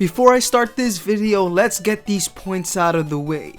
Before I start this video, let's get these points out of the way.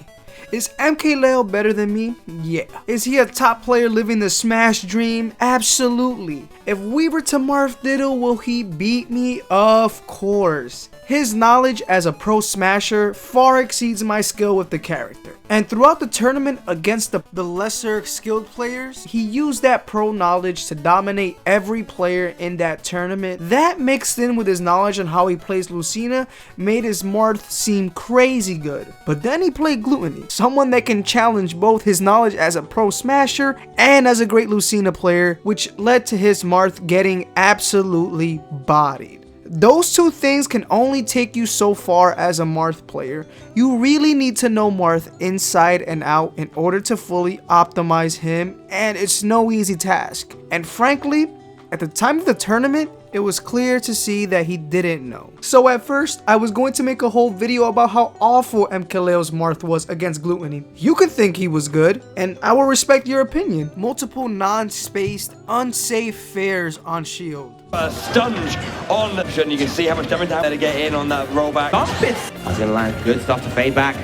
Is MKLeo better than me? Yeah. Is he a top player living the Smash dream? Absolutely. If we were to Marth Diddle, will he beat me? Of course. His knowledge as a pro smasher far exceeds my skill with the character. And throughout the tournament against the lesser skilled players, he used that pro knowledge to dominate every player in that tournament. That mixed in with his knowledge on how he plays Lucina made his Marth seem crazy good. But then he played Gluttony, someone that can challenge both his knowledge as a pro smasher and as a great Lucina player, which led to his Marth getting absolutely bodied. Those two things can only take you so far as a Marth player. You really need to know Marth inside and out in order to fully optimize him, and it's no easy task. And frankly, at the time of the tournament, it was clear to see that he didn't know. So at first, I was going to make a whole video about how awful MKLeo's Marth was against Gluttony. You could think he was good, and I will respect your opinion. Multiple non-spaced, unsafe fairs on shield. Stunge on the and you can see how much damage they to get in on that rollback. That's gonna land good stuff to fade back.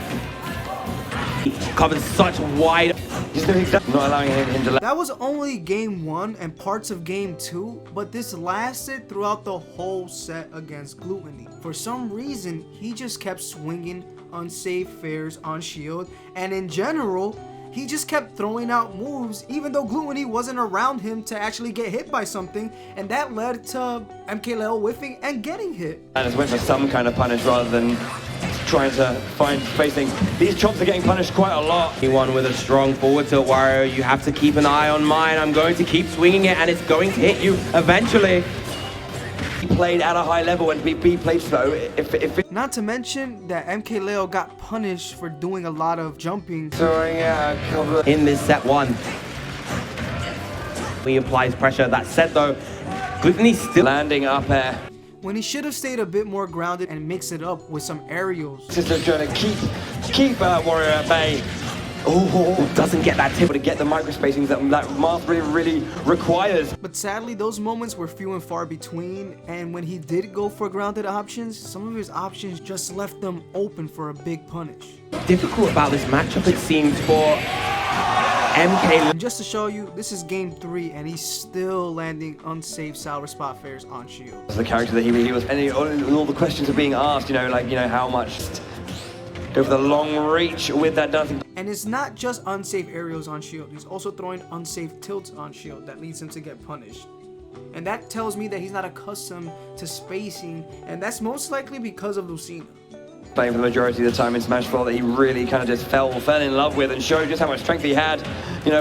He covers such wide. Not allowing him to land. That was only game 1 and parts of game 2, but this lasted throughout the whole set against Gluttony. For some reason, he just kept swinging unsafe fairs on shield, and in general, he just kept throwing out moves even though Gluttony wasn't around him to actually get hit by something, and that led to MKLeo whiffing and getting hit. And it's went for some kind of punish rather than trying to find spacing. These chops are getting punished quite a lot. Anyone with a strong forward tilt warrior, you have to keep an eye on mine. I'm going to keep swinging it and it's going to hit you eventually. He played at a high level and he played slow. Not to mention that MKLeo got punished for doing a lot of jumping. In this set 1. He applies pressure. That said though, Gluttony's still landing up air. When he should have stayed a bit more grounded and mix it up with some aerials. Just trying to keep Warrior at bay. oh, doesn't get that tip. To get the micro spacings that Marth really requires. But sadly, those moments were few and far between, and when he did go for grounded options, some of his options just left them open for a big punish. Difficult about this matchup, it seems, for MK. And just to show you, this is game 3, and he's still landing unsafe sour spot fairs on shield. The character that he was, and all the questions are being asked, how much. Go for the long reach with that dancing. And it's not just unsafe aerials on shield, he's also throwing unsafe tilts on shield that leads him to get punished. And that tells me that he's not accustomed to spacing, and that's most likely because of Lucina. Playing for the majority of the time in Smash 4 that he really kind of just fell in love with and showed just how much strength he had.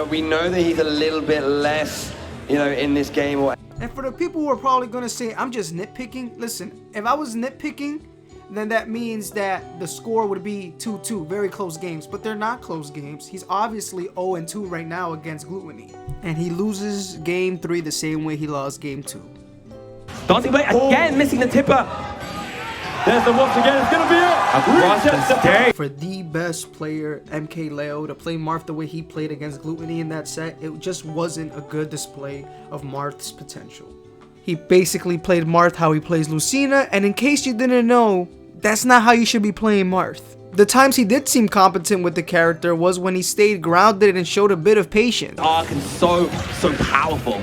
We know that he's a little bit less, in this game. And for the people who are probably going to say, I'm just nitpicking, listen, if I was nitpicking, then that means that the score would be 2-2, very close games, but they're not close games. He's obviously 0-2 right now against Gluttony, and he loses game 3 the same way he lost game 2. Dancing blade again, missing the tipper. There's the once again, it's gonna be it! Across the stage. For the best player, MKLeo, to play Marth the way he played against Gluttony in that set, it just wasn't a good display of Marth's potential. He basically played Marth how he plays Lucina, and in case you didn't know, that's not how you should be playing Marth. The times he did seem competent with the character was when he stayed grounded and showed a bit of patience. Arc and so powerful.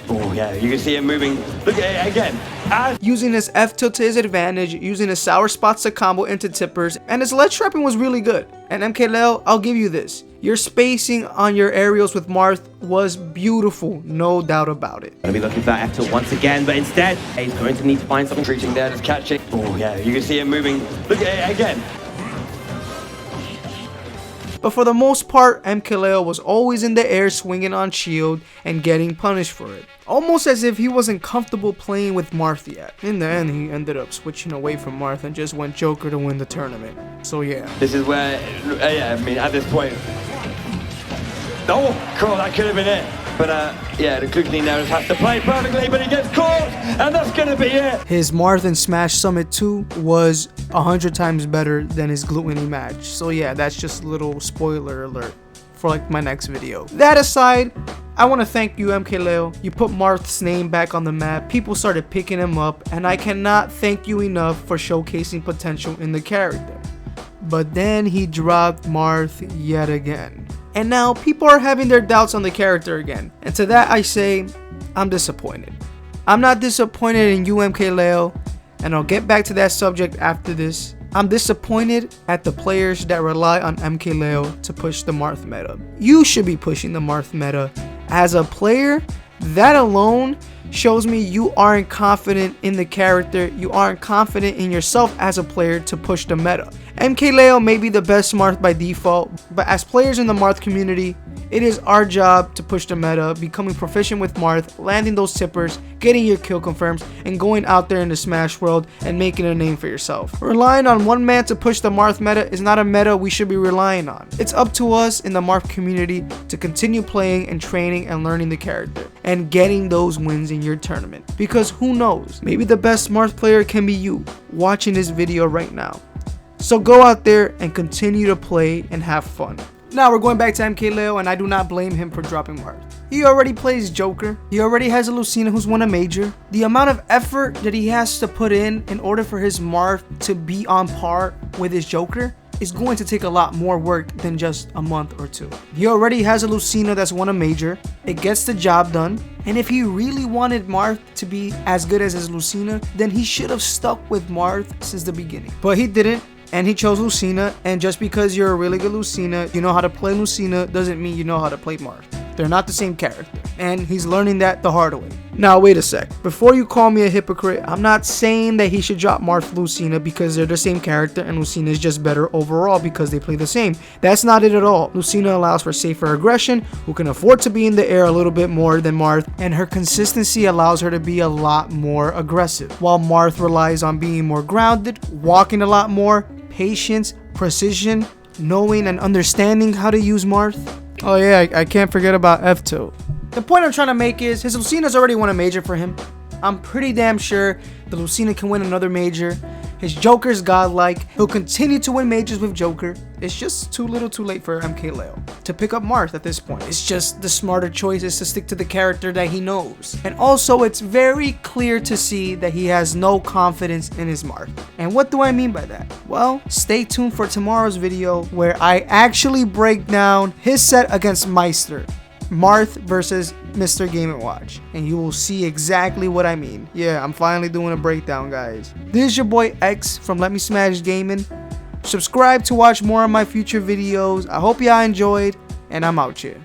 Oh yeah, you can see him moving. Look at it again. Using his F tilt to his advantage, using his sour spots to combo into tippers, and his ledge trapping was really good. And MKLeo, I'll give you this. Your spacing on your aerials with Marth was beautiful, no doubt about it. Gonna be looking for that F tilt once again, but instead, he's going to need to find something. Reaching there, just catching. Oh yeah, you can see him moving. Look at it again. But for the most part, MKLeo was always in the air swinging on shield and getting punished for it. Almost as if he wasn't comfortable playing with Marth yet. In the end, he ended up switching away from Marth and just went Joker to win the tournament. So yeah. This is where, at this point. Oh, cool, that could have been it. But yeah, the Gluttony now just has to play perfectly, but he gets caught, and that's gonna be it. His Marth in Smash Summit 2 was 100 times better than his Gluttony match. So yeah, that's just a little spoiler alert for like my next video. That aside, I want to thank you, MKLeo. You put Marth's name back on the map. People started picking him up, and I cannot thank you enough for showcasing potential in the character. But then he dropped Marth yet again. And now people are having their doubts on the character again. And to that I say, I'm disappointed. I'm not disappointed in you, MKLeo, and I'll get back to that subject after this. I'm disappointed at the players that rely on MKLeo to push the Marth meta. You should be pushing the Marth meta. As a player, that alone shows me you aren't confident in the character. You aren't confident in yourself as a player to push the meta. MKLeo may be the best Marth by default, but as players in the Marth community, it is our job to push the meta, becoming proficient with Marth, landing those tippers, getting your kill confirms, and going out there in the Smash world and making a name for yourself. Relying on one man to push the Marth meta is not a meta we should be relying on. It's up to us in the Marth community to continue playing and training and learning the character and getting those wins in your tournament. Because who knows, maybe the best Marth player can be you watching this video right now. So go out there and continue to play and have fun. Now we're going back to MKLeo, and I do not blame him for dropping Marth. He already plays Joker. He already has a Lucina who's won a major. The amount of effort that he has to put in order for his Marth to be on par with his Joker is going to take a lot more work than just a month or two. He already has a Lucina that's won a major. It gets the job done. And if he really wanted Marth to be as good as his Lucina, then he should have stuck with Marth since the beginning. But he didn't. And he chose Lucina, and just because you're a really good Lucina, you know how to play Lucina, doesn't mean you know how to play Marth. They're not the same character, and he's learning that the hard way. Now wait a sec, before you call me a hypocrite, I'm not saying that he should drop Marth Lucina because they're the same character and Lucina is just better overall because they play the same. That's not it at all. Lucina allows for safer aggression, who can afford to be in the air a little bit more than Marth, and her consistency allows her to be a lot more aggressive, while Marth relies on being more grounded, walking a lot more, patience, precision, knowing and understanding how to use Marth. Oh yeah, I can't forget about F2. The point I'm trying to make is his Lucina's already won a major for him. I'm pretty damn sure the Lucina can win another major. His Joker's godlike. He'll continue to win majors with Joker. It's just too little too late for MKLeo to pick up Marth at this point. It's just the smarter choice is to stick to the character that he knows. And also, it's very clear to see that he has no confidence in his Marth. And what do I mean by that? Well, stay tuned for tomorrow's video where I actually break down his set against Meister. Marth versus Mr. Game & Watch, and you will see exactly what I mean. Yeah, I'm finally doing a breakdown, guys. This is your boy X from Let Me Smash Gaming. Subscribe to watch more of my future videos. I hope y'all enjoyed, and I'm out here.